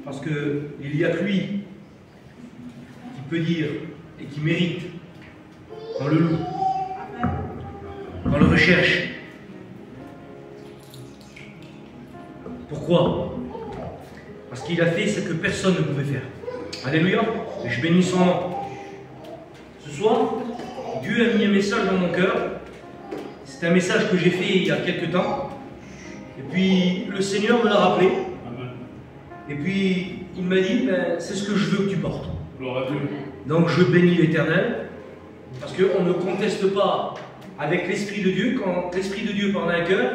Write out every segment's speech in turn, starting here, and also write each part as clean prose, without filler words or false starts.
parce qu'il n'y a que lui qui peut dire et qui mérite qu'on le loue, qu'on le recherche. Pourquoi? Parce qu'il a fait ce que personne ne pouvait faire. Alléluia. Et je bénis son nom. Ce soir, Dieu a mis un message dans mon cœur. C'est un message que j'ai fait il y a quelques temps. Et puis le Seigneur me l'a rappelé. Et puis il m'a dit, ben, c'est ce que je veux que tu portes. Gloire à Dieu. Donc je bénis l'Éternel. Parce qu'on ne conteste pas avec l'Esprit de Dieu. Quand l'Esprit de Dieu parle à un cœur,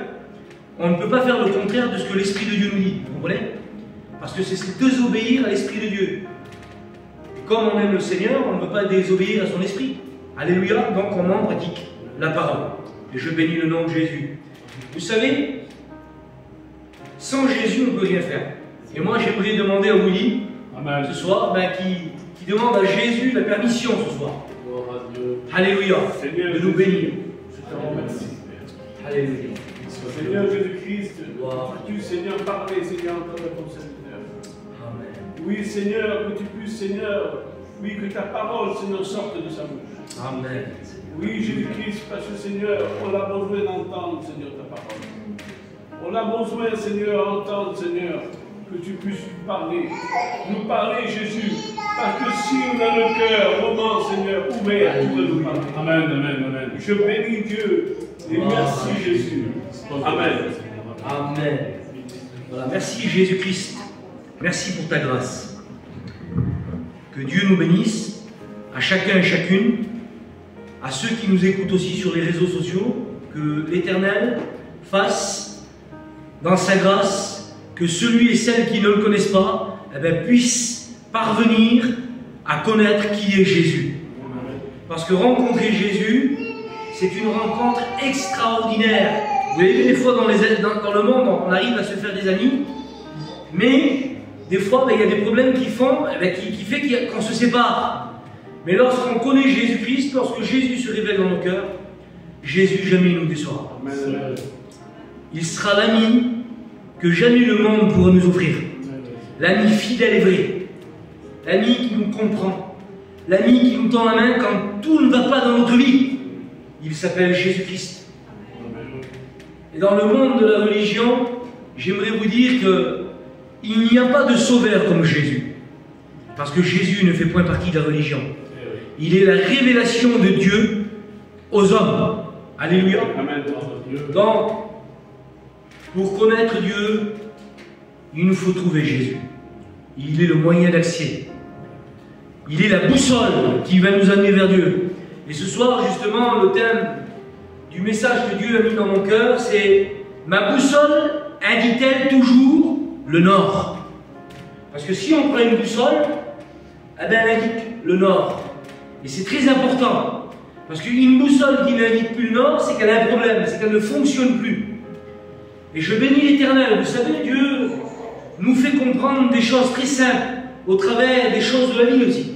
on ne peut pas faire le contraire de ce que l'Esprit de Dieu nous dit. Vous comprenez? Parce que c'est désobéir à l'Esprit de Dieu. Et comme on aime le Seigneur, on ne peut pas désobéir à son Esprit. Alléluia. Donc on en pratique la parole. Et je bénis le nom de Jésus. Vous savez, sans Jésus, on ne peut rien faire. Et moi, j'aimerais demander à Willy, Amen. ce soir, ben, qui demande à Jésus la permission ce soir. Gloire à Dieu. Alléluia. Seigneur, De nous bénir. Je te remercie. Alléluia. Seigneur Jésus-Christ, Gloire. tu, Seigneur, parler, Seigneur, en tant que ton serviteur. Amen. Oui, Seigneur, que tu puisses, Seigneur, oui, que ta parole, Seigneur, sorte de sa bouche. Amen. Oui, Jésus-Christ, parce que, Seigneur, on a besoin d'entendre, Seigneur, ta parole. On a besoin, Seigneur, d'entendre, Seigneur, que tu puisses nous parler, Jésus. Parce que si on a le cœur vraiment, Seigneur, ouvert, tu peux nous parler. Amen, amen, amen. Je bénis Dieu et merci Jésus. Amen. Amen. Voilà, merci Jésus-Christ. Merci pour ta grâce. Que Dieu nous bénisse, à chacun et chacune, à ceux qui nous écoutent aussi sur les réseaux sociaux, que l'Éternel fasse dans sa grâce que celui et celle qui ne le connaissent pas puissent parvenir à connaître qui est Jésus. Parce que rencontrer Jésus, c'est une rencontre extraordinaire. Vous avez vu, des fois dans le monde, on arrive à se faire des amis, mais des fois, il y a des problèmes qui font, qui fait qu'on se sépare. Mais lorsqu'on connaît Jésus-Christ, lorsque Jésus se révèle dans nos cœurs, Jésus jamais nous décevra. Il sera l'ami que jamais le monde pourra nous offrir. L'ami fidèle et vrai. L'ami qui nous comprend. L'ami qui nous tend la main quand tout ne va pas dans notre vie. Il s'appelle Jésus-Christ. Et dans le monde de la religion, j'aimerais vous dire qu'il n'y a pas de sauveur comme Jésus. Parce que Jésus ne fait point partie de la religion. Il est la révélation de Dieu aux hommes. Alléluia. Donc, pour connaître Dieu, il nous faut trouver Jésus. Il est le moyen d'accès. Il est la boussole qui va nous amener vers Dieu. Et ce soir, justement, le thème du message que Dieu a mis dans mon cœur, c'est « Ma boussole indique-t-elle toujours le nord ?» Parce que si on prend une boussole, elle indique le nord. Et c'est très important. Parce qu'une boussole qui n'indique plus le nord, c'est qu'elle a un problème, c'est qu'elle ne fonctionne plus. Et je bénis l'Éternel. Vous savez, Dieu nous fait comprendre des choses très simples au travers des choses de la vie aussi.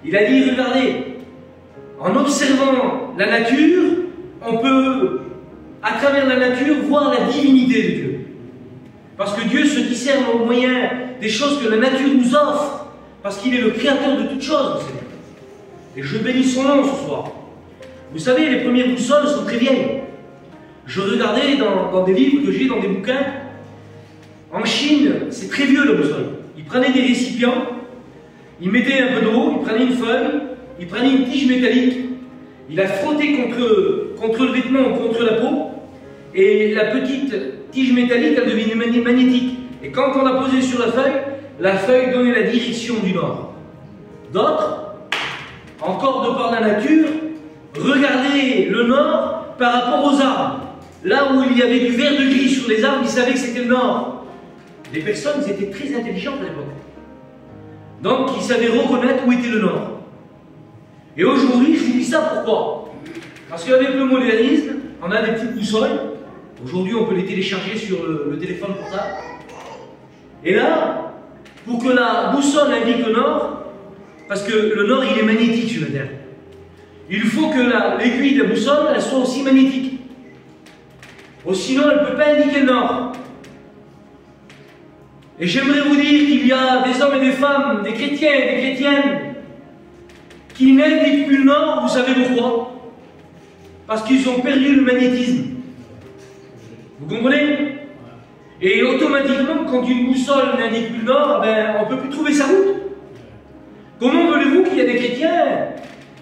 Il a dit, regardez, en observant la nature, on peut, à travers la nature, voir la divinité de Dieu. Parce que Dieu se discerne au moyen des choses que la nature nous offre, parce qu'il est le créateur de toutes choses. Et je bénis son nom ce soir. Vous savez, les premières boussoles sont très vieilles. Je regardais dans des livres que j'ai, dans des bouquins. En Chine, c'est très vieux la boussole. Ils prenaient des récipients, ils mettaient un peu d'eau, ils prenaient une feuille, ils prenaient une tige métallique, ils la frottaient contre le vêtement ou contre la peau, et la petite tige métallique, elle devenait magnétique. Et quand on la posait sur la feuille donnait la direction du nord. D'autres, encore de par la nature, regardaient le nord par rapport aux arbres. Là où il y avait du vert de gris sur les arbres, ils savaient que c'était le nord. Les personnes étaient très intelligentes à l'époque. Donc, ils savaient reconnaître où était le nord. Et aujourd'hui, je vous dis ça pourquoi? Parce qu'avec le modernisme, on a des petites boussoles. Aujourd'hui, on peut les télécharger sur le téléphone portable. Et là, pour que la boussole indique le nord, parce que le nord, il est magnétique sur la Terre. Il faut que l'aiguille de la boussole, elle soit aussi magnétique. Sinon, elle ne peut pas indiquer le nord. Et j'aimerais vous dire qu'il y a des hommes et des femmes, des chrétiens et des chrétiennes, qui n'indiquent plus le nord, vous savez pourquoi? Parce qu'ils ont perdu le magnétisme. Vous comprenez? Et automatiquement, quand une boussole n'indique plus le nord, ben, on ne peut plus trouver sa route. Comment voulez-vous qu'il y ait des chrétiens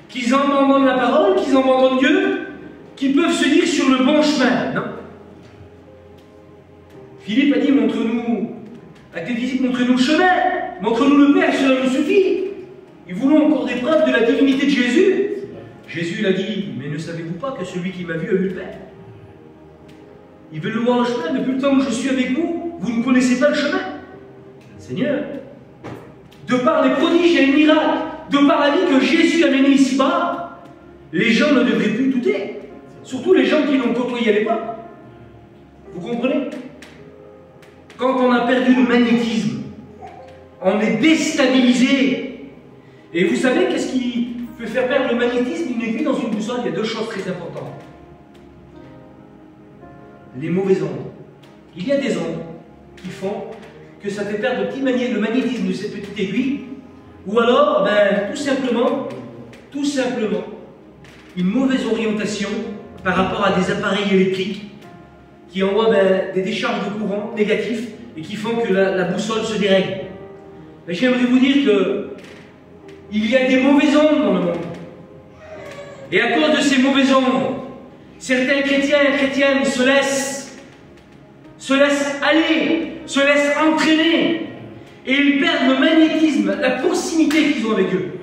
qui abandonnent la parole, qui abandonnent Dieu, qui peuvent se dire sur le bon chemin? Non. Philippe a dit, montre-nous, à tes disciples, montre-nous le chemin, montre-nous le Père, cela nous suffit. Ils voulons encore des preuves de la divinité de Jésus. Jésus l'a dit, mais ne savez-vous pas que celui qui m'a vu a vu le Père? Ils veulent voir le chemin, depuis le temps que je suis avec vous, vous ne connaissez pas le chemin. Seigneur, de par les prodiges et les miracles, de par la vie que Jésus a menée ici-bas, les gens ne devraient plus douter. Surtout les gens qui l'ont côtoyé à l'époque. Vous comprenez? Quand on a perdu le magnétisme, on est déstabilisé. Et vous savez qu'est-ce qui peut faire perdre le magnétisme d'une aiguille dans une boussole? Il y a deux choses très importantes. Les mauvaises ondes. Il y a des ondes qui font que ça fait perdre le magnétisme de cette petite aiguille, ou alors, ben, tout simplement, une mauvaise orientation par rapport à des appareils électriques qui envoient des décharges de courant négatifs et qui font que la boussole se dérègle. Mais j'aimerais vous dire que il y a des mauvaises ondes dans le monde. Et à cause de ces mauvaises ondes, certains chrétiens et chrétiennes se laissent aller, se laissent entraîner, et ils perdent le magnétisme, la proximité qu'ils ont avec eux.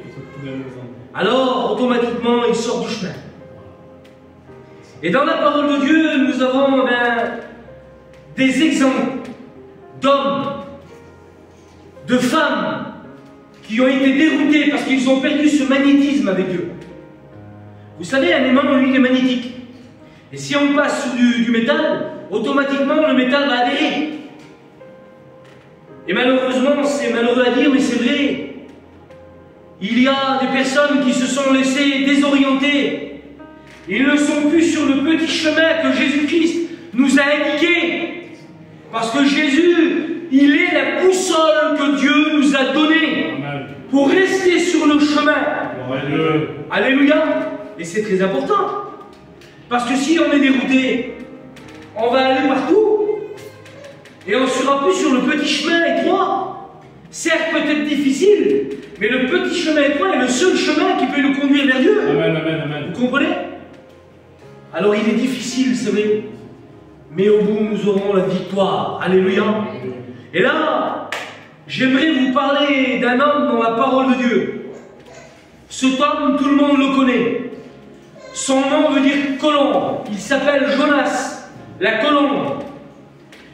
Alors, automatiquement, ils sortent du chemin. Et dans la parole de Dieu, nous avons des exemples d'hommes, de femmes, qui ont été déroutés parce qu'ils ont perdu ce magnétisme avec Dieu. Vous savez, un aimant, lui, il est magnétique. Et si on passe sur du métal, automatiquement, le métal va adhérer. Et malheureusement, c'est malheureux à dire, mais c'est vrai. Il y a des personnes qui se sont laissées désorienter. Ils ne sont plus sur le petit chemin que Jésus-Christ nous a indiqué. Parce que Jésus, il est la boussole que Dieu nous a donnée pour rester sur le chemin. Alléluia. Et c'est très important. Parce que si on est dérouté, on va aller partout. Et on ne sera plus sur le petit chemin étroit. Certes, peut-être difficile, mais le petit chemin étroit est le seul chemin qui peut nous conduire vers Dieu. Amen, amen, amen. Vous comprenez? Alors il est difficile, c'est vrai. Mais au bout, nous aurons la victoire. Alléluia. Et là, j'aimerais vous parler d'un homme dans la parole de Dieu. Cet homme, tout le monde le connaît. Son nom veut dire colombe. Il s'appelle Jonas, la colombe.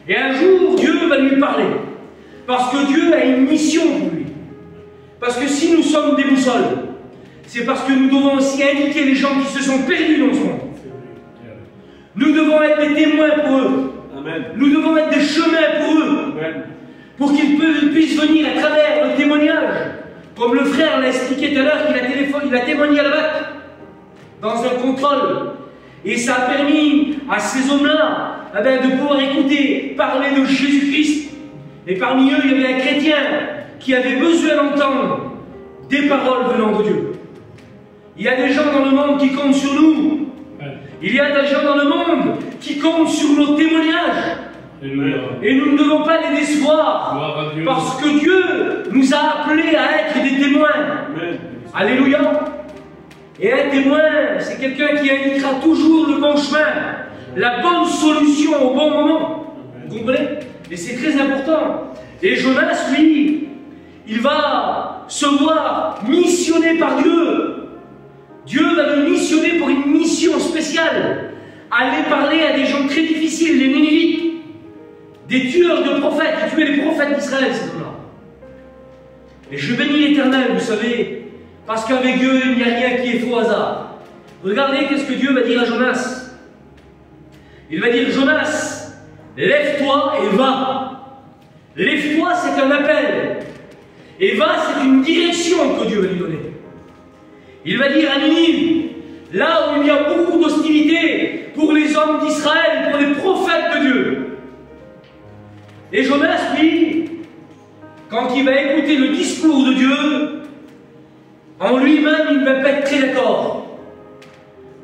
Et un jour, Dieu va lui parler. Parce que Dieu a une mission pour lui. Parce que si nous sommes des boussoles, c'est parce que nous devons aussi indiquer les gens qui se sont perdus dans ce monde. Nous devons être des témoins pour eux. Amen. Nous devons être des chemins pour eux. Amen. Pour qu'ils puissent venir à travers le témoignage. Comme le frère l'a expliqué tout à l'heure, il a témoigné à la BAC dans un contrôle. Et ça a permis à ces hommes-là de pouvoir écouter parler de Jésus-Christ. Et parmi eux, il y avait un chrétien qui avait besoin d'entendre des paroles venant de Dieu. Il y a des gens dans le monde qui comptent sur nous. Il y a des gens dans le monde qui comptent sur nos témoignages. Et nous ne devons pas les décevoir. Parce que Dieu nous a appelés à être des témoins. Amen. Alléluia. Et un témoin, c'est quelqu'un qui indiquera toujours le bon chemin, la bonne solution au bon moment. Vous comprenez? Et c'est très important. Et Jonas, lui, il va se voir missionné par Dieu. Dieu va le missionner pour une mission spéciale. Aller parler à des gens très difficiles, les Nénévites, des tueurs de prophètes, qui tuaient les prophètes d'Israël, ces hommes-là. Et je bénis l'Éternel, vous savez, parce qu'avec Dieu, il n'y a rien qui est faux hasard. Regardez qu'est-ce que Dieu va dire à Jonas. Il va dire, Jonas, lève-toi et va. Lève-toi, c'est un appel. Et va, c'est une direction que Dieu va lui donner. Il va dire à Ninive, là où il y a beaucoup d'hostilité pour les hommes d'Israël, pour les prophètes de Dieu. Et Jonas, lui, quand il va écouter le discours de Dieu, en lui-même, il ne va pas être très d'accord.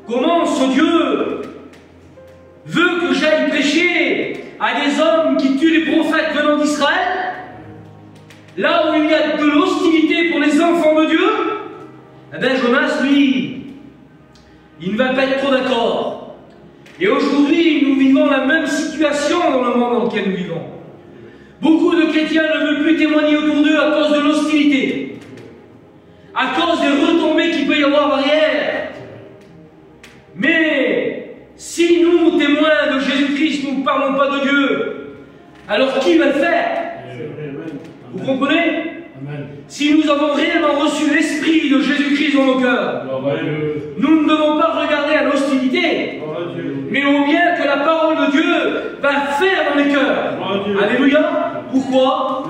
Comment ce Dieu veut que j'aille prêcher à des hommes qui tuent les prophètes venant d'Israël, là où il y a de l'hostilité pour les enfants de Dieu? Eh bien, Jonas, lui, il ne va pas être trop d'accord. Et aujourd'hui, nous vivons la même situation dans le monde dans lequel nous vivons. Beaucoup de chrétiens ne veulent plus témoigner autour d'eux à cause de l'hostilité, à cause des retombées qu'il peut y avoir derrière. Mais si nous, témoins de Jésus-Christ, nous ne parlons pas de Dieu, alors qui va le faire? Vous comprenez? Si nous avons réellement reçu l'esprit de Jésus-Christ dans nos cœurs, nous ne devons pas regarder à l'hostilité, mais au bien que la parole de Dieu va faire dans les cœurs. Alléluia. Pourquoi?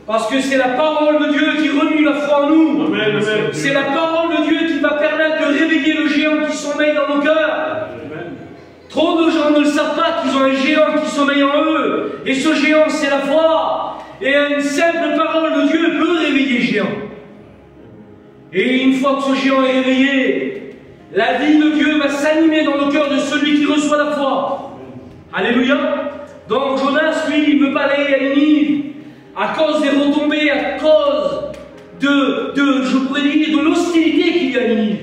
Parce que c'est la parole de Dieu qui remue la foi en nous. C'est la parole de Dieu qui va permettre de réveiller le géant qui sommeille dans nos cœurs. Trop de gens ne le savent pas qu'ils ont un géant qui sommeille en eux. Et ce géant, c'est la foi. Et une simple parole de Dieu peut réveiller le géant. Et une fois que ce géant est réveillé, la vie de Dieu va s'animer dans le cœur de celui qui reçoit la foi. Alléluia. Donc Jonas, lui, il ne veut pas aller à Ninive à cause des retombées, à cause je pourrais dire, de l'hostilité qu'il y a à Ninive.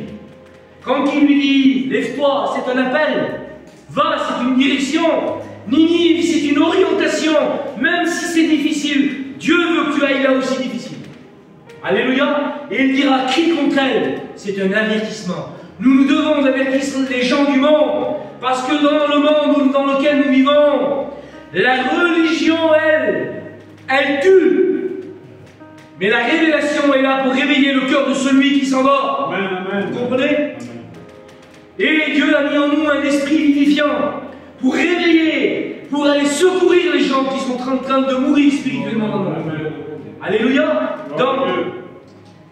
Quand il lui dit, lève-toi, c'est un appel, va, c'est une direction, Ninive, c'est une orientation, même si c'est difficile, Dieu veut que tu ailles là aussi difficile. Alléluia. Et il dira, qui contre elle? C'est un avertissement. Nous devons avertir les gens du monde, parce que dans le monde dans lequel nous vivons, la religion, elle tue. Mais la révélation est là pour réveiller le cœur de celui qui s'endort. Vous comprenez? Et Dieu a mis en nous un esprit vivifiant pour réveiller, pour aller secourir les gens qui sont en train de mourir spirituellement dans le monde. Alléluia. Donc,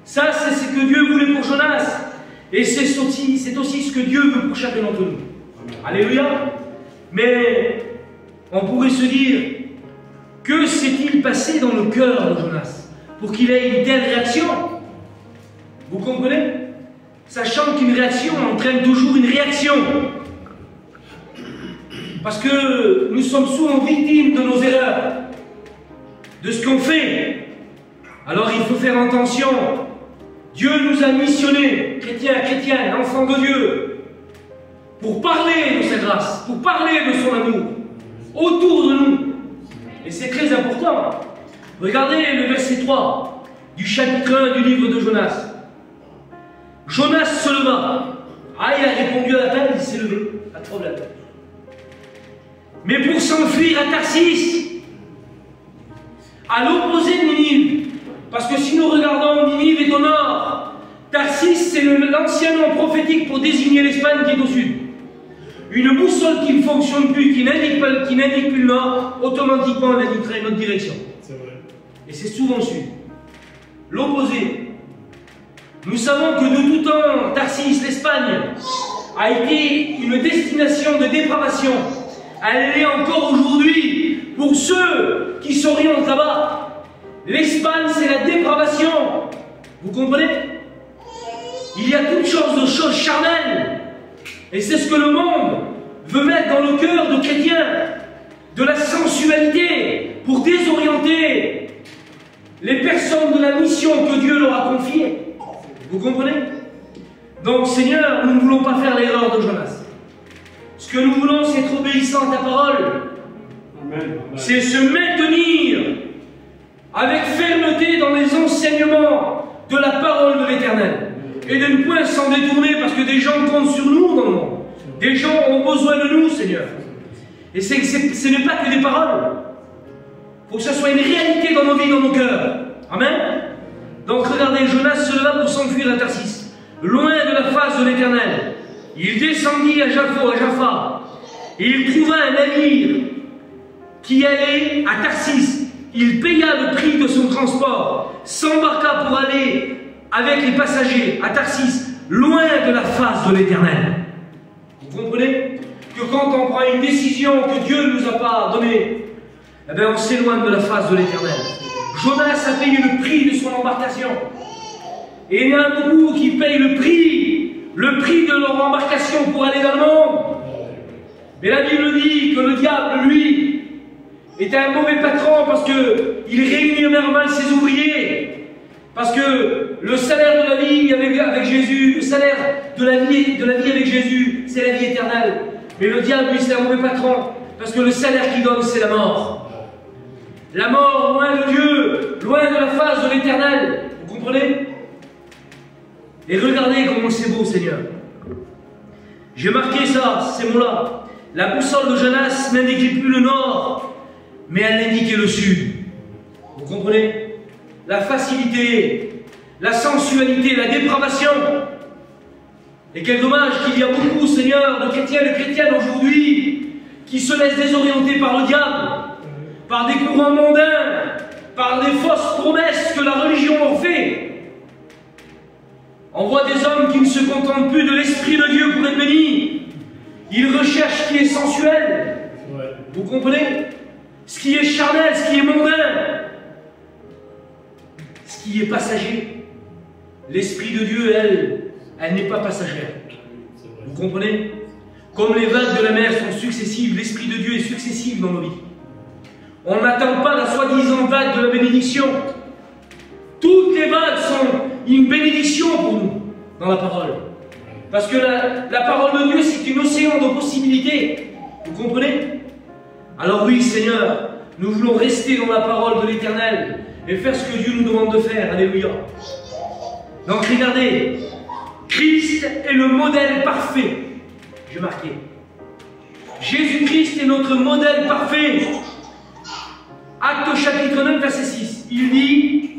ça c'est ce que Dieu voulait pour Jonas. Et c'est aussi ce que Dieu veut pour chacun d'entre nous. Alléluia. Mais on pourrait se dire, que s'est-il passé dans le cœur de Jonas pour qu'il ait une telle réaction? Vous comprenez? Sachant qu'une réaction entraîne toujours une réaction. Parce que nous sommes souvent victimes de nos erreurs, de ce qu'on fait. Alors il faut faire attention. Dieu nous a missionnés, chrétiens, chrétiennes, enfants de Dieu, pour parler de sa grâce, pour parler de son amour, autour de nous. Et c'est très important. Regardez le verset 3 du chapitre 1 du livre de Jonas. Jonas se leva. Ah, il a répondu à l'appel, il s'est levé. Pas de problème. Mais pour s'enfuir à Tarsis, à l'opposé de Ninive, parce que si nous regardons, Ninive est au nord, Tarsis c'est l'ancien nom prophétique pour désigner l'Espagne qui est au sud. Une boussole qui ne fonctionne plus, qui n'indique plus le nord, automatiquement elle indiquerait notre direction. C'est vrai. Et c'est souvent le sud. L'opposé. Nous savons que de tout temps, Tarsis, l'Espagne, a été une destination de dépravation. Elle l'est encore aujourd'hui pour ceux qui s'orientent là-bas. L'Espagne, c'est la dépravation. Vous comprenez? Il y a toutes sortes de choses charnelles. Et c'est ce que le monde veut mettre dans le cœur de chrétiens. De la sensualité pour désorienter les personnes de la mission que Dieu leur a confiée. Vous comprenez? Donc, Seigneur, nous ne voulons pas faire l'erreur de Jonas. Ce que nous voulons, c'est être obéissant à ta parole. C'est se maintenir avec fermeté dans les enseignements de la parole de l'Éternel. Et de ne point s'en détourner parce que des gens comptent sur nous dans le monde. Des gens ont besoin de nous, Seigneur. Et ce n'est pas que des paroles. Il faut que ça soit une réalité dans nos vies, dans nos cœurs. Amen. Donc regardez, Jonas se leva pour s'enfuir à Tarsis, loin de la face de l'Éternel. Il descendit à Jaffa, et il trouva un navire qui allait à Tarsis. Il paya le prix de son transport, s'embarqua pour aller avec les passagers à Tarsis, loin de la face de l'Éternel. Vous comprenez que quand on prend une décision que Dieu ne nous a pas donnée, eh bien on s'éloigne de la face de l'Éternel. Jonas a payé le prix de son embarcation. Et il y en a beaucoup qui payent le prix de leur embarcation pour aller dans le monde. Mais la Bible dit que le diable, lui, était un mauvais patron parce qu'il réunit mal ses ouvriers. Parce que le salaire de la vie avec Jésus, le salaire de la vie avec Jésus, c'est la vie éternelle. Mais le diable, lui, c'est un mauvais patron parce que le salaire qu'il donne, c'est la mort. La mort, loin de Dieu, loin de la face de l'éternel. Vous comprenez? Et regardez comment c'est beau, Seigneur. J'ai marqué ça, ces mots-là. La boussole de Jonas n'indiquait plus le nord, mais elle indiquait le sud. Vous comprenez? La facilité, la sensualité, la dépravation. Et quel dommage qu'il y a beaucoup, Seigneur, de chrétiens et de chrétiennes aujourd'hui qui se laissent désorienter par le diable, par des courants mondains, par des fausses promesses que la religion leur fait. On voit des hommes qui ne se contentent plus de l'Esprit de Dieu pour être bénis. Ils recherchent ce qui est sensuel. Vous comprenez? Ce qui est charnel, ce qui est mondain, ce qui est passager. L'Esprit de Dieu, elle n'est pas passagère. Vous comprenez? Comme les vagues de la mer sont successives, l'Esprit de Dieu est successif dans nos vies. On n'attend pas la soi-disant vague de la bénédiction. Toutes les vagues sont une bénédiction pour nous dans la parole. Parce que la parole de Dieu, c'est une océan de possibilités. Vous comprenez? Alors oui, Seigneur, nous voulons rester dans la parole de l'Éternel et faire ce que Dieu nous demande de faire. Alléluia. Donc regardez, Christ est le modèle parfait. J'ai marqué. Jésus-Christ est notre modèle parfait. Acte chapitre 9, verset 6. Il dit,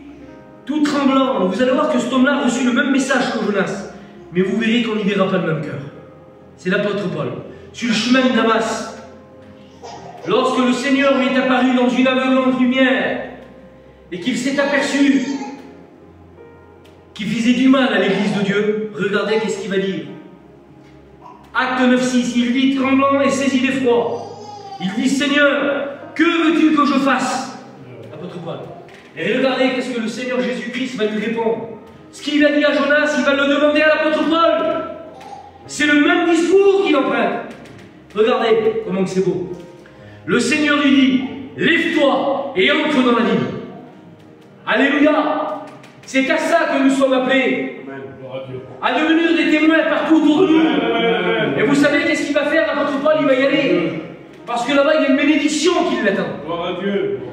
tout tremblant, vous allez voir que cet homme-là a reçu le même message que Jonas, mais vous verrez qu'on n'y verra pas le même cœur. C'est l'apôtre Paul. Sur le chemin de Damas, lorsque le Seigneur lui est apparu dans une aveuglante lumière, et qu'il s'est aperçu qu'il faisait du mal à l'église de Dieu, regardez qu'est-ce qu'il va dire. Acte 9, 6, il dit tremblant et saisi d'effroi. Il dit, Seigneur, que veux-tu que je fasse? Apôtre Paul. Et regardez qu'est-ce que le Seigneur Jésus-Christ va lui répondre. Ce qu'il a dit à Jonas, il va le demander à l'apôtre Paul. C'est le même discours qu'il emprunte. Regardez comment c'est beau. Le Seigneur lui dit, lève-toi et entre dans la ville. Alléluia. C'est à ça que nous sommes appelés. À devenir des témoins partout autour de nous. Et vous savez qu'est-ce qu'il va faire, l'apôtre Paul? Il va y aller. Parce que là-bas, il y a une bénédiction qui l'attend.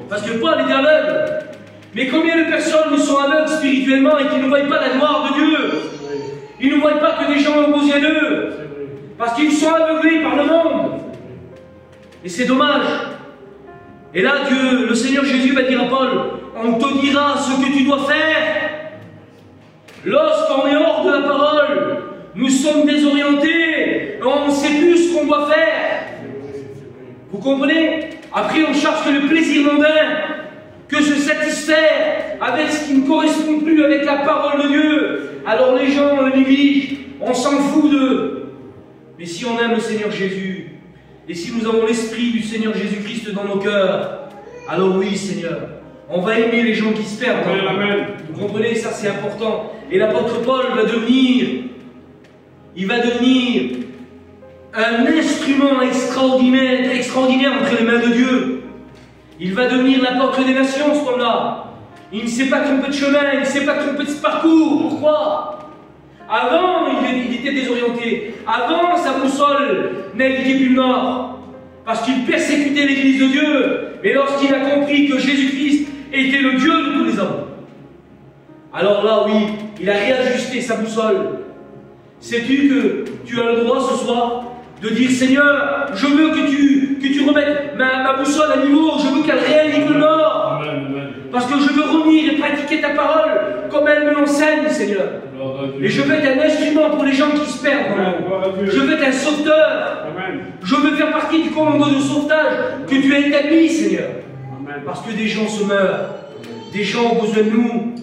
Parce que Paul était aveugle. Mais combien de personnes sont aveugles spirituellement et qui ne voient pas la gloire de Dieu? Ils ne voient pas que des gens ont aux yeux d'eux. Parce qu'ils sont aveuglés par le monde. Et c'est dommage. Et là, Dieu, le Seigneur Jésus va dire à Paul, on te dira ce que tu dois faire. Lorsqu'on est hors de la parole, nous sommes désorientés, on ne sait plus ce qu'on doit faire. Vous comprenez? Après, on cherche que le plaisir mondain, que se satisfaire avec ce qui ne correspond plus avec la parole de Dieu. Alors les gens le négligent, on s'en fout d'eux. Mais si on aime le Seigneur Jésus, et si nous avons l'Esprit du Seigneur Jésus-Christ dans nos cœurs, alors oui, Seigneur, on va aimer les gens qui se perdent. Amen. Vous comprenez, ça c'est important. Et l'apôtre Paul va devenir, il va devenir un instrument extraordinaire entre les mains de Dieu. Il va devenir l'apôtre des nations, ce homme-là. Il ne s'est pas trompé de chemin, il ne s'est pas trompé de parcours. Pourquoi? Avant, il était désorienté. Avant, sa boussole n'indiquait plus le nord. Parce qu'il persécutait l'église de Dieu. Mais lorsqu'il a compris que Jésus-Christ était le Dieu de tous les hommes, alors là, oui, il a réajusté sa boussole. Sais-tu que tu as le droit ce soir de dire, Seigneur, je veux que tu remettes ma boussole à niveau, je veux qu'elle réaligne le nord. Parce que je veux revenir et pratiquer ta parole comme elle me l'enseigne, Seigneur. Et je veux être un instrument pour les gens qui se perdent. Je veux être un sauveteur. Je veux faire partie du commando de sauvetage que tu as établi, Seigneur. Parce que des gens se meurent. Des gens ont besoin de nous.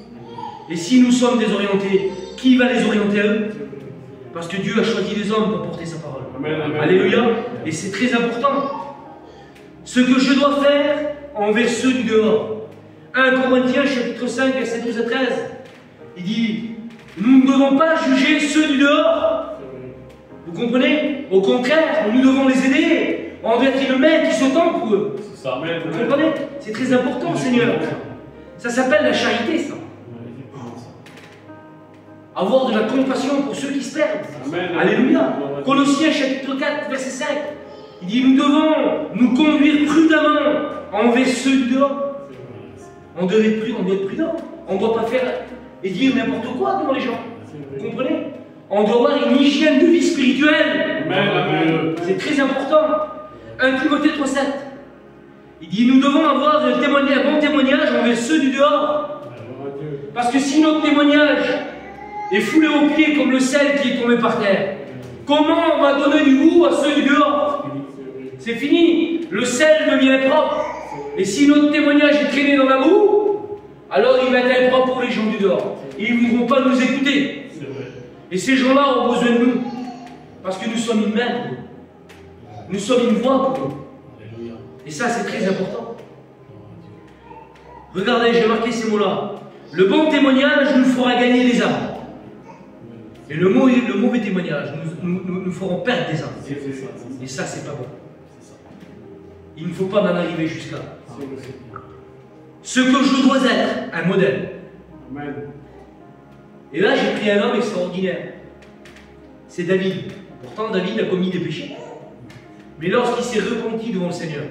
Et si nous sommes désorientés, qui va les orienter à eux? Parce que Dieu a choisi des hommes pour porter sa parole. Alléluia. Et c'est très important. Ce que je dois faire envers ceux du dehors. 1 Corinthiens chapitre 5, verset 12 à 13. Il dit, nous ne devons pas juger ceux du dehors. Vous comprenez? Au contraire, nous devons les aider. On doit être une main qui se tend pour eux. Vous comprenez? C'est très important, Seigneur. Ça s'appelle la charité, ça. Avoir de la compassion pour ceux qui se perdent. Amen. Alléluia. Colossiens chapitre 4, verset 5. Il dit, nous devons nous conduire prudemment envers ceux du dehors. On doit être prudent. On ne doit pas faire et dire n'importe quoi devant les gens. Vous comprenez? On doit avoir une hygiène de vie spirituelle. C'est très important. 1 Timothée 3,7. Il dit, nous devons avoir un bon témoignage envers ceux du dehors. Parce que si notre témoignage est foulé aux pieds comme le sel qui est tombé par terre, comment on va donner du goût à ceux du dehors? C'est fini. Le sel devient propre. Et si notre témoignage est traîné dans la boue, alors il va être impropre pour les gens du dehors. Et ils ne voudront pas nous écouter. Et ces gens-là ont besoin de nous. Parce que nous sommes une main pour eux. Nous sommes une voix pour eux. Et ça, c'est très important. Regardez, j'ai marqué ces mots-là. Le bon témoignage nous fera gagner les âmes. Et le mauvais témoignage nous ferons perdre des âmes. Et ça, c'est pas bon. Il ne faut pas m'en arriver jusqu'à. Ce que je dois être, un modèle. Amen. Et là, j'ai pris un homme extraordinaire. C'est David. Pourtant, David a commis des péchés. Mais lorsqu'il s'est repenti devant le Seigneur,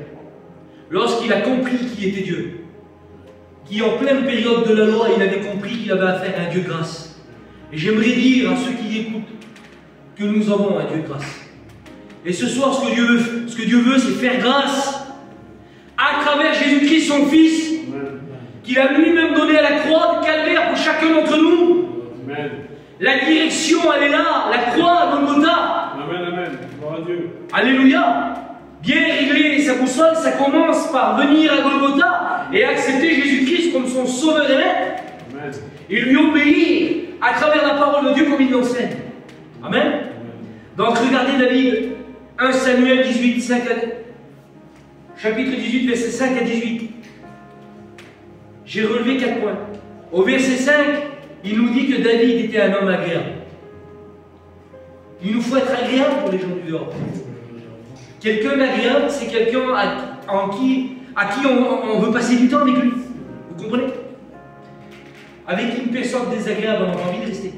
lorsqu'il a compris qui était Dieu, qui en pleine période de la loi, il avait compris qu'il avait affaire à un Dieu de grâce. Et j'aimerais dire à ceux qui écoutent que nous avons un Dieu de grâce. Et ce soir, ce que Dieu veut, c'est faire grâce à travers Jésus-Christ, son Fils, qu'il a lui-même donné à la croix du calvaire pour chacun d'entre nous. Amen. La direction, elle est là, la croix à Golgotha. Amen, amen. Gloire à Dieu. Alléluia. Bien régler sa boussole, ça commence par venir à Golgotha et accepter Jésus-Christ comme son sauveur et maître. Amen. Et lui obéir à travers la parole de Dieu comme il l'enseigne. Amen. Amen. Donc regardez David, 1 Samuel 18, 5 à... chapitre 18, verset 5 à 18. J'ai relevé 4 points. Au verset 5, il nous dit que David était un homme agréable. Il nous faut être agréable pour les gens du dehors. Quelqu'un d'agréable, c'est quelqu'un à qui on veut passer du temps avec lui. Vous comprenez? Avec une personne désagréable, on a envie de rester.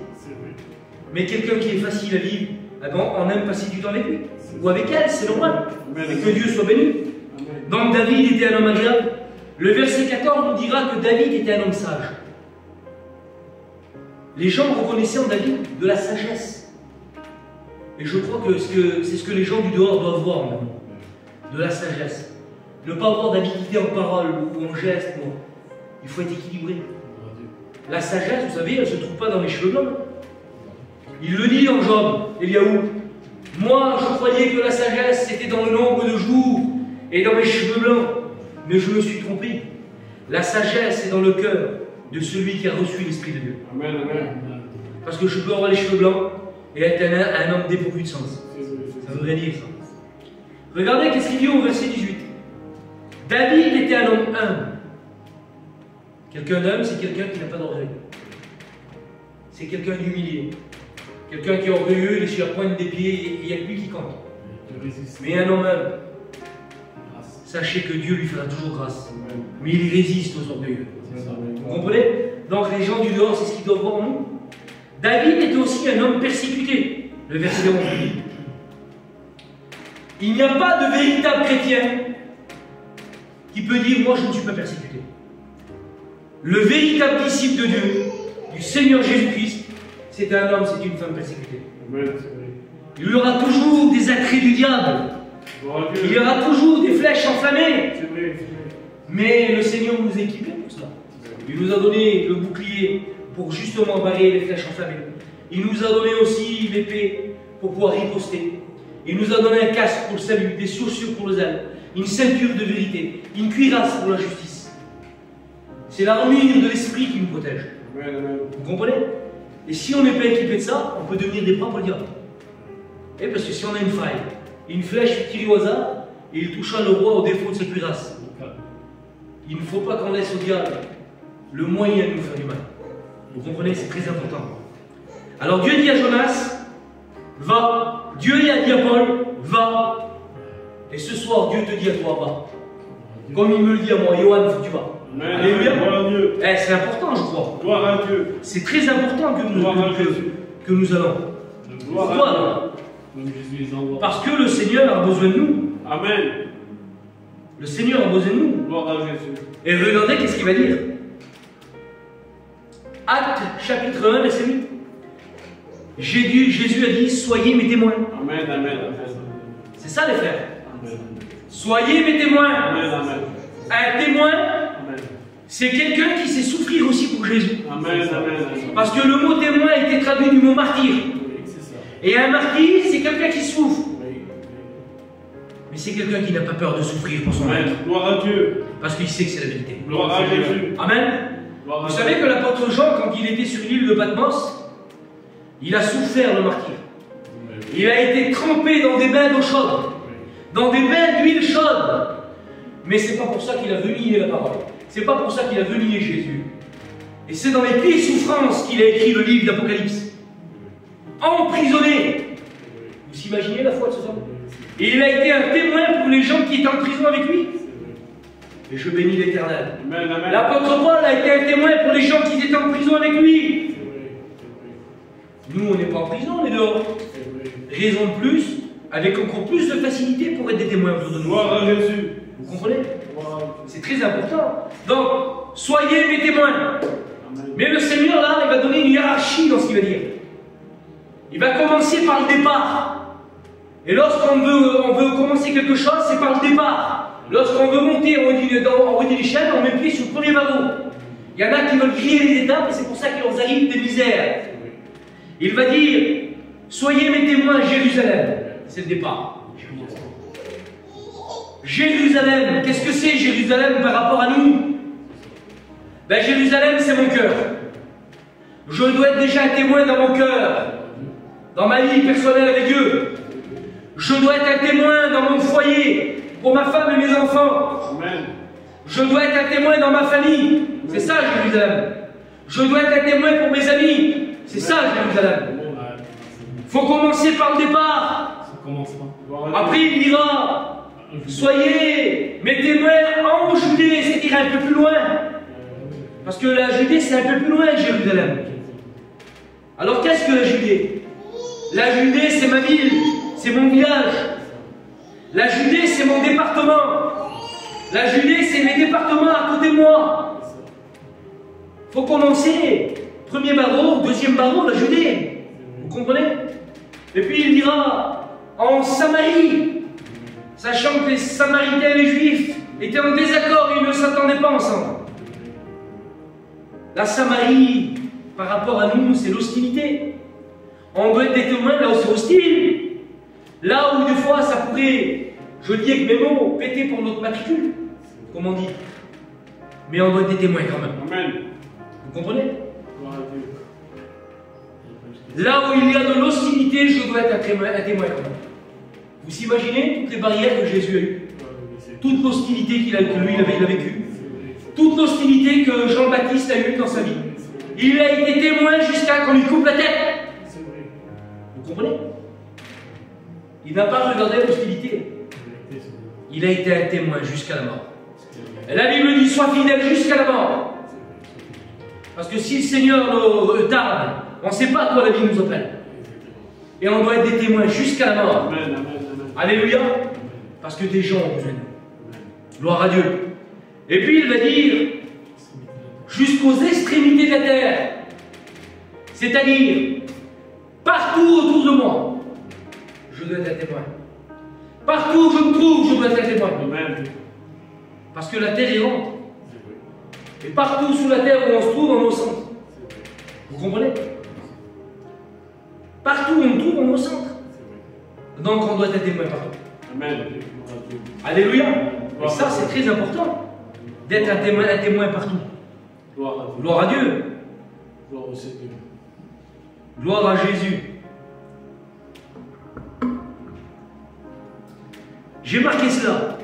Mais quelqu'un qui est facile à vivre, on aime passer du temps avec lui. Ou avec elle, c'est normal. Et que Dieu soit béni. Donc David était un homme agréable. Le verset 14 nous dira que David était un homme sage. Les gens reconnaissaient en David de la sagesse. Et je crois que c'est ce que les gens du dehors doivent voir maintenant. De la sagesse. Ne pas avoir d'habileté en parole ou en geste. Non. Il faut être équilibré. La sagesse, vous savez, elle ne se trouve pas dans les cheveux blancs. Il le dit en Job, Eliaou. Moi, je croyais que la sagesse, c'était dans le nombre de jours et dans mes cheveux blancs. Mais je me suis trompé. La sagesse est dans le cœur de celui qui a reçu l'Esprit de Dieu. Amen, amen. Parce que je peux avoir les cheveux blancs et être un homme dépourvu de sens. Ça voudrait dire ça. Regardez qu'est-ce qu'il dit au verset 18. David était un homme humble. Quelqu'un d'humble, c'est quelqu'un qui n'a pas d'orgueil. C'est quelqu'un d'humilié. Quelqu'un qui est orgueilleux, il est sur la pointe des pieds et il n'y a que lui qui compte. Mais un homme humble, sachez que Dieu lui fera toujours grâce. Mais il résiste aux orgueilleux. Vous comprenez? Donc les gens du dehors, c'est ce qu'ils doivent voir en nous. David était aussi un homme persécuté. Le verset 11 dit. Il n'y a pas de véritable chrétien qui peut dire, moi je ne suis pas persécuté. Le véritable disciple de Dieu, du Seigneur Jésus-Christ, c'est un homme, c'est une femme persécutée. Il y aura toujours des attraits du diable. Il y aura toujours des flèches enflammées. Mais le Seigneur nous a équipés pour ça. Il nous a donné le bouclier pour justement barrer les flèches enflammées. Il nous a donné aussi l'épée pour pouvoir riposter. Il nous a donné un casque pour le salut, des chaussures pour le zèle, une ceinture de vérité, une cuirasse pour la justice. C'est l'armure de l'esprit qui nous protège. Vous comprenez? Et si on n'est pas équipé de ça, on peut devenir des proies pour le diable. Et parce que si on a une faille, une flèche tirée au hasard, et il touchera le roi au défaut de sa cuirasse. Il ne faut pas qu'on laisse au diable le moyen de nous faire du mal. Vous comprenez, c'est très important. Alors Dieu dit à Jonas, va. Dieu dit à Paul, va. Et ce soir, Dieu te dit à toi, va. Comme il me le dit à moi, Johan, faut que tu vas. Alléluia. C'est important, je crois. Gloire à Dieu. C'est très important que nous allons. Pourquoi? Parce que le Seigneur a besoin de nous. Amen. Le Seigneur a besoin de nous. Gloire à Jésus. Et regardez qu'est-ce qu'il va dire. Actes chapitre 1, verset 8. Jésus a dit, soyez mes témoins. Amen, amen, amen. C'est ça les frères. Amen. Soyez mes témoins. Amen, amen. Un témoin, Amen. c'est quelqu'un qui sait souffrir aussi pour Jésus. Amen, amen, amen. Parce que le mot témoin a été traduit du mot martyr. Oui, c'est ça. Et un martyr, c'est quelqu'un qui souffre. Oui. Mais c'est quelqu'un qui n'a pas peur de souffrir pour son Amen. maître. Gloire à Dieu. Parce qu'il sait que c'est la vérité. Gloire à Jésus. Amen. Gloire à Vous Dieu. savez que l'apôtre Jean, quand il était sur l'île de Patmos, il a souffert le martyr. Il a été trempé dans des bains d'eau chaude, dans des bains d'huile chaude. Mais c'est pas pour ça qu'il a renié la parole. C'est pas pour ça qu'il a renié Jésus. Et c'est dans les pires souffrances qu'il a écrit le livre d'Apocalypse. Emprisonné. Vous imaginez la foi de ce homme? Et il a été un témoin pour les gens qui étaient en prison avec lui. Et je bénis l'Éternel. Amen, amen. L'apôtre Paul a été un témoin pour les gens qui étaient en prison avec lui. Nous, on n'est pas en prison, on est dehors. Raison de plus, avec encore plus de facilité pour être des témoins autour de nous. Gloire à Jésus. Vous comprenez? C'est très important. Donc, soyez mes témoins. Amen. Mais le Seigneur, là, il va donner une hiérarchie dans ce qu'il va dire. Il va commencer par le départ. Et lorsqu'on veut commencer quelque chose, c'est par le départ. Lorsqu'on veut monter en haut des l'échelle, on met le pied sur le premier barreau. Il y en a qui veulent griller les étapes et c'est pour ça qu'il leur arrive des misères. Il va dire, soyez mes témoins à Jérusalem. C'est le départ. Jérusalem, qu'est-ce que c'est Jérusalem par rapport à nous? Ben, Jérusalem, c'est mon cœur. Je dois être déjà un témoin dans mon cœur, dans ma vie personnelle avec Dieu. Je dois être un témoin dans mon foyer, pour ma femme et mes enfants. Amen. Je dois être un témoin dans ma famille. C'est ça, Jérusalem. Je dois être un témoin pour mes amis. C'est ça, Jérusalem. Il faut commencer par le départ. Ça commence pas. Après, il dira, soyez mes témoins en Judée, c'est-à-dire un peu plus loin. Parce que la Judée, c'est un peu plus loin que Jérusalem. Alors, qu'est-ce que la Judée? La Judée, c'est ma ville, c'est mon village. La Judée, c'est mon département. La Judée, c'est mes départements à côté de moi. Il faut commencer. Premier barreau, deuxième barreau, la Judée. Vous comprenez? Et puis il dira, en Samarie, sachant que les Samaritains et les Juifs étaient en désaccord, ils ne s'attendaient pas ensemble. La Samarie, par rapport à nous, c'est l'hostilité. On doit être des témoins là où c'est hostile. Là où des fois ça pourrait, je le dis avec mes mots, péter pour notre matricule, comme on dit. Mais on doit être des témoins quand même. Amen. Vous comprenez? Gloire à Dieu. Là où il y a de l'hostilité, je dois être un témoin quand même. Vous imaginez toutes les barrières que Jésus a eues? Toute l'hostilité que lui il a vécue. Toute l'hostilité que Jean-Baptiste a eue dans sa vie. Il a été témoin jusqu'à qu'on lui coupe la tête. Vous comprenez? Il n'a pas regardé l'hostilité. Il a été un témoin jusqu'à la mort. Et la Bible dit, sois fidèle jusqu'à la mort. Parce que si le Seigneur nous tarde, on ne sait pas à quoi la vie nous appelle. Et on doit être des témoins jusqu'à la mort. Amen, amen, amen. Alléluia. Parce que des gens ont besoin de nous. Gloire à Dieu. Et puis il va dire, jusqu'aux extrémités de la terre. C'est-à-dire, partout autour de moi, je dois être un témoin. Partout où je me trouve, je dois être un témoin. Amen. Parce que la terre est ronde. Et partout sous la terre où on se trouve, on est au centre. Vous comprenez? Partout où on se trouve, on est au centre. Donc on doit être un témoin partout. Amen. Alléluia. Et ça, c'est très important. D'être un témoin partout. Gloire à Dieu. Gloire à Dieu. Gloire au Seigneur. Gloire à Jésus. J'ai marqué cela.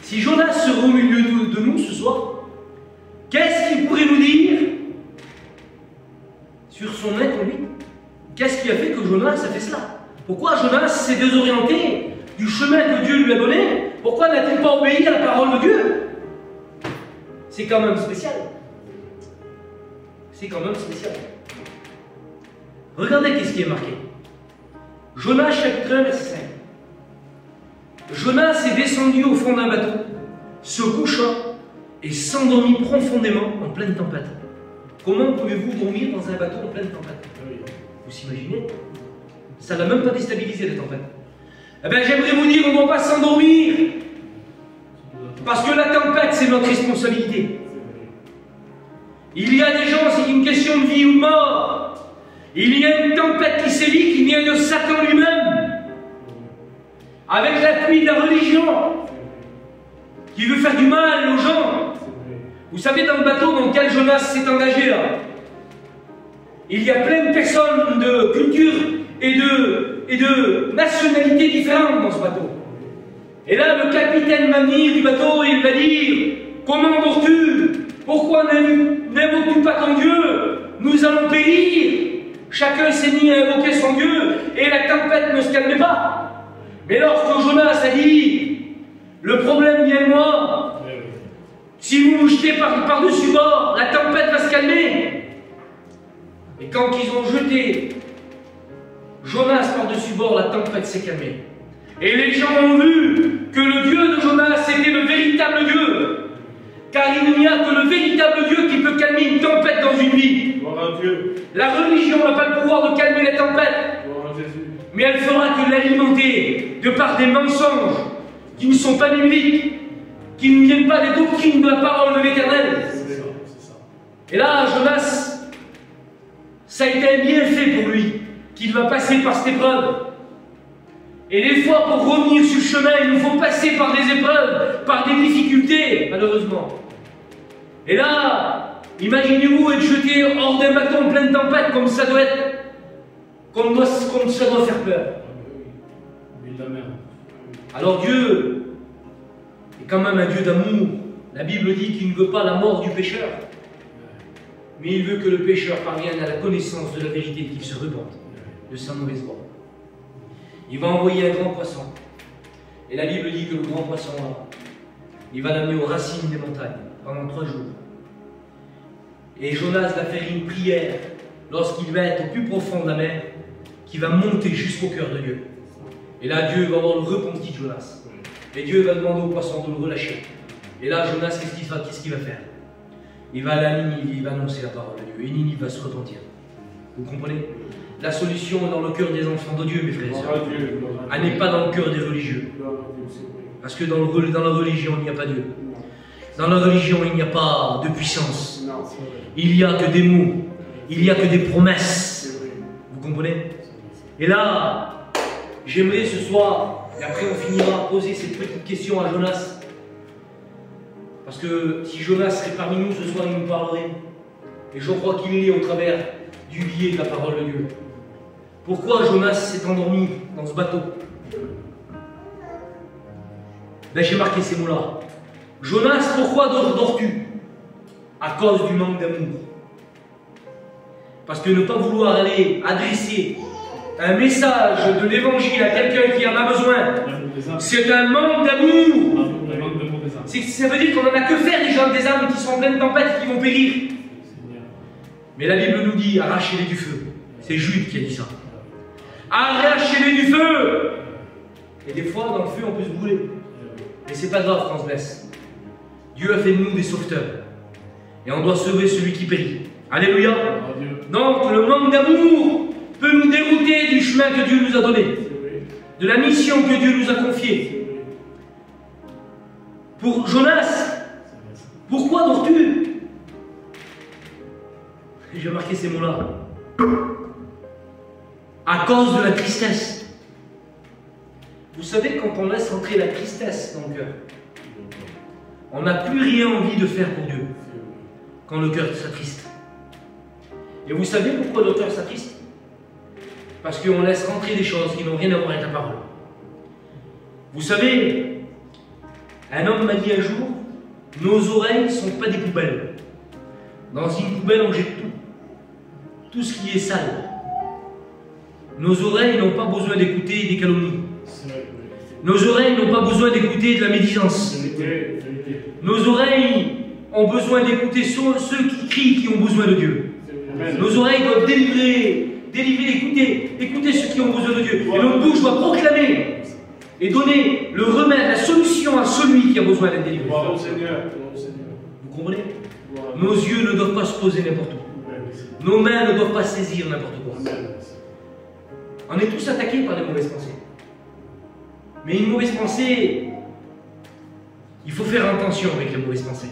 Si Jonas serait au milieu de nous ce soir? Qu'est-ce qu'il pourrait nous dire sur son être, lui? Qu'est-ce qui a fait que Jonas a fait cela? Pourquoi Jonas s'est désorienté du chemin que Dieu lui a donné? Pourquoi n'a-t-il pas obéi à la parole de Dieu? C'est quand même spécial. C'est quand même spécial. Regardez qu'est-ce qui est marqué. Jonas chapitre 1 verset 5. Jonas est descendu au fond d'un bateau, se coucha et s'endormit profondément en pleine tempête. Comment pouvez-vous dormir dans un bateau en pleine tempête? Vous imaginez? Ça n'a même pas déstabilisé la tempête. Eh bien, j'aimerais vous dire, on ne doit pas s'endormir. Parce que la tempête, c'est notre responsabilité. Il y a des gens, c'est une question de vie ou de mort. Il y a une tempête qui sévit, qui vient de Satan lui-même. Avec l'appui de la religion. Qui veut faire du mal aux gens. Vous savez, dans le bateau dans lequel Jonas s'est engagé là, il y a plein de personnes de culture et de nationalités différentes dans ce bateau. Et là, le capitaine va venir du bateau et il va dire: comment dors-tu? Pourquoi n'invoques-tu pas ton Dieu? Nous allons périr. Chacun s'est mis à invoquer son Dieu et la tempête ne se calmait pas. Mais lorsque Jonas a dit: le problème vient de moi, si vous vous jetez par-dessus bord, la tempête va se calmer. Et quand ils ont jeté Jonas par-dessus bord, la tempête s'est calmée. Et les gens ont vu que le Dieu de Jonas était le véritable Dieu. Car il n'y a que le véritable Dieu qui peut calmer une tempête dans une vie. Gloire à Dieu. La religion n'a pas le pouvoir de calmer la tempête. Gloire à Jésus. Mais elle fera que l'alimenter de par des mensonges qui ne sont pas bibliques, qui ne viennent pas des doctrines de la parole de l'Éternel. C'est ça. Et là, Jonas, ça a été un bienfait pour lui, qu'il va passer par cette épreuve. Et des fois, pour revenir sur le chemin, il nous faut passer par des épreuves, par des difficultés, malheureusement. Et là, imaginez-vous être jeté hors d'un bateau en pleine tempête, comme ça doit être, comme ça doit faire peur. Alors Dieu est quand même un Dieu d'amour. La Bible dit qu'il ne veut pas la mort du pécheur, mais il veut que le pécheur parvienne à la connaissance de la vérité, qu'il se repente de sa mauvaise voie. Il va envoyer un grand poisson. Et la Bible dit que le grand poisson, il va l'amener aux racines des montagnes pendant 3 jours. Et Jonas va faire une prière lorsqu'il va être au plus profond de la mer, qui va monter jusqu'au cœur de Dieu. Et là, Dieu va avoir le repenti de Jonas. Et Dieu va demander au poisson de le relâcher. Et là, Jonas, qu'est-ce qu'il va faire? Il va aller à Ninive, il va annoncer la parole de Dieu. Et Ninive va se repentir. Vous comprenez? La solution est dans le cœur des enfants de Dieu, mes frères et sœurs. Elle n'est pas dans le cœur des religieux. Parce que dans la religion, il n'y a pas Dieu. Dans la religion, il n'y a pas de puissance. Il n'y a que des mots. Il n'y a que des promesses. Vous comprenez? Et là, j'aimerais ce soir, et après on finira, poser cette petite question à Jonas. Parce que si Jonas serait parmi nous ce soir, il nous parlerait. Et je crois qu'il est au travers du biais de la parole de Dieu. Pourquoi Jonas s'est endormi dans ce bateau? Ben, j'ai marqué ces mots-là. Jonas, pourquoi dors-tu? À cause du manque d'amour. Parce que ne pas vouloir aller adresser un message de l'évangile à quelqu'un qui en a besoin, c'est un manque d'amour. Ça veut dire qu'on n'en a que faire des gens, des âmes qui sont en pleine tempête et qui vont périr. Mais la Bible nous dit, arrachez-les du feu. C'est Jude qui a dit ça. Arrachez-les du feu. Et des fois, dans le feu, on peut se brûler. Mais c'est pas grave quand on se blesse. Dieu a fait de nous des sauveteurs. Et on doit sauver celui qui périt. Alléluia. Donc, le manque d'amour peut nous dérouter du chemin que Dieu nous a donné. De la mission que Dieu nous a confiée. Pour Jonas, pourquoi dors-tu? J'ai marqué ces mots-là. À cause de la tristesse. Vous savez, quand on laisse entrer la tristesse dans le cœur, on n'a plus rien envie de faire pour Dieu. Quand le cœur s'attriste. Et vous savez pourquoi le cœur s'attriste? Parce qu'on laisse rentrer des choses qui n'ont rien à voir avec la parole. Vous savez, un homme m'a dit un jour, Nos oreilles ne sont pas des poubelles. Dans une poubelle, on jette tout. Tout ce qui est sale. Nos oreilles n'ont pas besoin d'écouter des calomnies. Nos oreilles n'ont pas besoin d'écouter de la médisance. Nos oreilles ont besoin d'écouter ceux qui crient, qui ont besoin de Dieu. Nos oreilles doivent délivrer, écouter ceux qui ont besoin de Dieu. Et notre bouche doit proclamer et donner le remède, la solution à celui qui a besoin d'être délivré. Vous comprenez? Nos yeux ne doivent pas se poser n'importe où. Nos mains ne doivent pas saisir n'importe quoi. On est tous attaqués par des mauvaises pensées. Mais une mauvaise pensée, il faut faire attention avec les mauvaises pensées.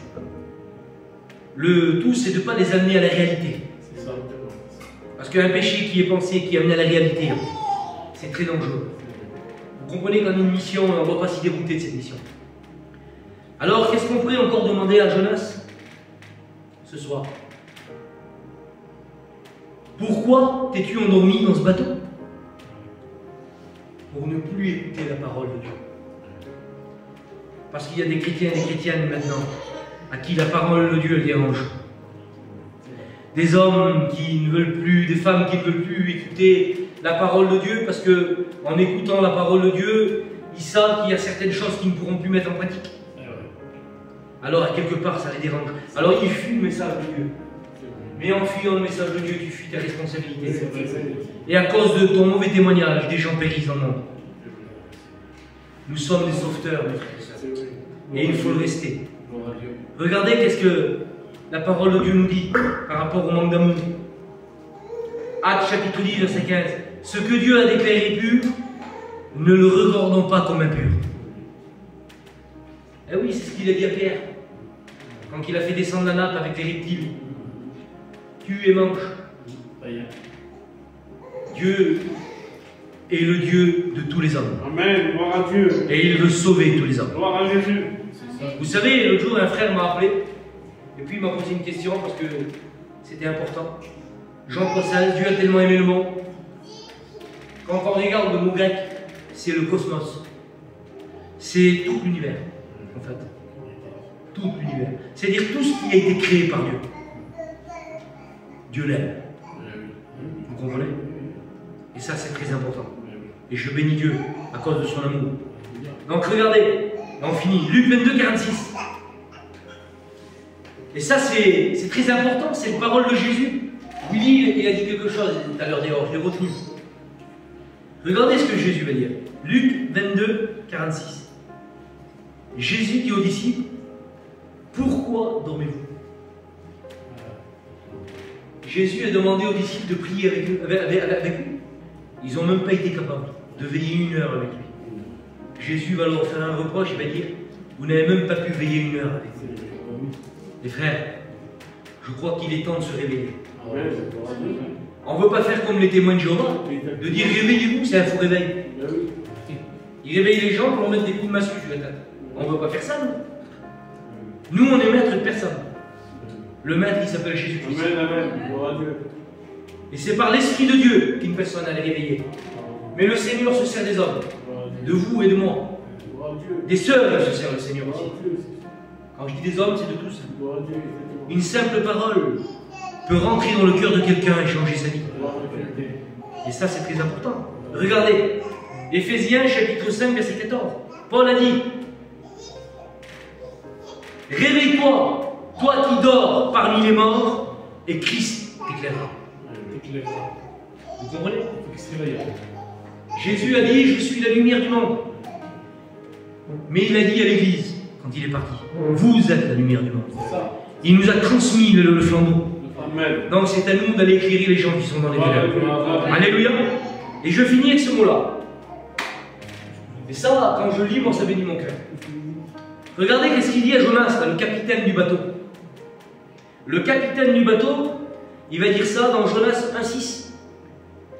Le tout, c'est de ne pas les amener à la réalité. Parce qu'un péché qui est pensé, qui est amené à la réalité, c'est très dangereux. Vous comprenez qu'on a une mission, on ne doit pas s'y dérouter de cette mission. Alors, qu'est-ce qu'on pourrait encore demander à Jonas ce soir? Pourquoi t'es-tu endormi dans ce bateau? Pour ne plus écouter la parole de Dieu. Parce qu'il y a des chrétiens et des chrétiennes maintenant à qui la parole de Dieu dérange. Des hommes qui ne veulent plus, des femmes qui ne veulent plus écouter la parole de Dieu parce que en écoutant la parole de Dieu, ils savent qu'il y a certaines choses qu'ils ne pourront plus mettre en pratique. Alors à quelque part ça les dérange. Alors ils fuient le message de Dieu. Mais en fuyant le message de Dieu, tu fuis ta responsabilité. Et à cause de ton mauvais témoignage, des gens périssent dans le monde. Nous sommes des sauveteurs, mes frères et sœurs. Et il faut le rester. Regardez qu'est-ce que la parole de Dieu nous dit par rapport au manque d'amour. Actes chapitre 10, verset 15. Ce que Dieu a déclaré pur, ne le regardons pas comme impur. Eh oui, c'est ce qu'il a dit à Pierre. Quand il a fait descendre la nappe avec les reptiles. Tue et mange. Dieu est le Dieu de tous les hommes. Amen, gloire à Dieu. Et il veut sauver tous les hommes. Gloire à Jésus. Vous savez, l'autre jour, un frère m'a appelé, et puis il m'a posé une question parce que c'était important. Jean-Paul XVI, Dieu a tellement aimé le monde. Quand on regarde le mot grec, c'est le cosmos. C'est tout l'univers, en fait. Tout l'univers. C'est-à-dire tout ce qui a été créé par Dieu. Dieu l'aime. Vous comprenez? Et ça, c'est très important. Et je bénis Dieu à cause de son amour. Donc regardez, on finit. Luc 22, 46. Et ça, c'est très important, c'est une parole de Jésus. Willy, il a dit quelque chose tout à l'heure d'ailleurs, je l'ai retenu. Regardez ce que Jésus va dire. Luc 22, 46. Jésus dit aux disciples, pourquoi dormez-vous? Jésus a demandé aux disciples de prier avec lui. Ils n'ont même pas été capables de veiller 1 heure avec lui. Jésus va leur faire un reproche, il va dire, vous n'avez même pas pu veiller 1 heure avec lui. Les frères, je crois qu'il est temps de se réveiller. On ne veut pas faire comme les témoins de Jéhovah, de dire réveillez-vous, c'est un faux réveil. Ils réveillent les gens pour leur mettre des coups de massue sur la tête. On ne veut pas faire ça, nous. Nous, on est maître de personne. Le maître, il s'appelle Jésus-Christ. Et c'est par l'Esprit de Dieu qu'une personne a les réveiller. Mais le Seigneur se sert des hommes, de vous et de moi. Des sœurs, il se sert le Seigneur aussi. Quand je dis des hommes, c'est de tous. Une simple parole peut rentrer dans le cœur de quelqu'un et changer sa vie. Et ça, c'est très important. Regardez, Éphésiens chapitre 5, verset 14. Paul a dit, réveille-toi, toi qui dors parmi les morts, et Christ t'éclairera. Vous comprenez? Jésus a dit, je suis la lumière du monde. Mais il a dit à l'Église, quand il est parti, vous êtes la lumière du monde. Il nous a transmis le flambeau. Amen. Donc c'est à nous d'aller éclairer les gens qui sont dans les ténèbres. Alléluia. Et je finis avec ce mot-là. Et ça, quand je lis, moi, ça bénit mon cœur. Regardez qu'est-ce qu'il dit à Jonas, là, le capitaine du bateau. Le capitaine du bateau, il va dire ça dans Jonas 1,6.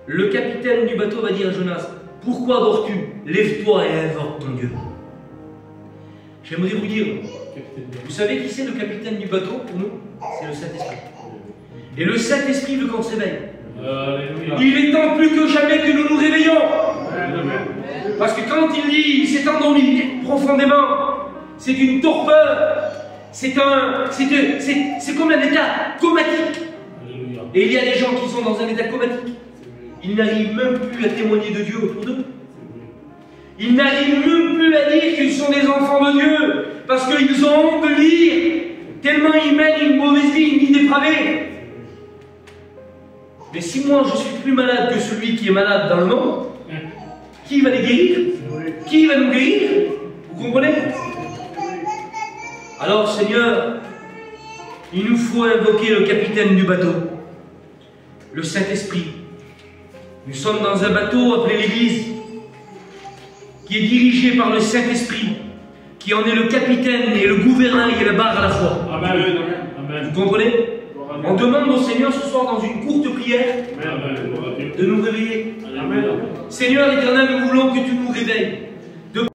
Le capitaine du bateau va dire à Jonas, pourquoi dors-tu? Lève-toi et invoque ton Dieu. J'aimerais vous dire, vous savez qui c'est le capitaine du bateau pour nous? C'est le Saint-Esprit. Et le Saint-Esprit veut qu'on se réveille. Il est temps plus que jamais que nous nous réveillons. Parce que quand il dit, il s'est endormi profondément, c'est une torpeur. c'est comme un état comatique. Alléluia. Et il y a des gens qui sont dans un état comatique. Ils n'arrivent même plus à témoigner de Dieu autour d'eux. Ils n'arrivent même plus à dire qu'ils sont des enfants de Dieu, parce qu'ils ont honte de lire, tellement ils mènent une mauvaise vie, une vie dépravée. Mais si moi je suis plus malade que celui qui est malade dans le monde, qui va les guérir? Qui va nous guérir? Vous comprenez? Alors Seigneur, il nous faut invoquer le capitaine du bateau, le Saint-Esprit. Nous sommes dans un bateau appelé l'Église, qui est dirigé par le Saint-Esprit, qui en est le capitaine et le gouvernail et la barre à la fois. Amen. Amen. Vous comprenez? On demande au Seigneur ce soir dans une courte prière Amen. de nous réveiller. Amen. Seigneur l'Éternel, nous voulons que tu nous réveilles.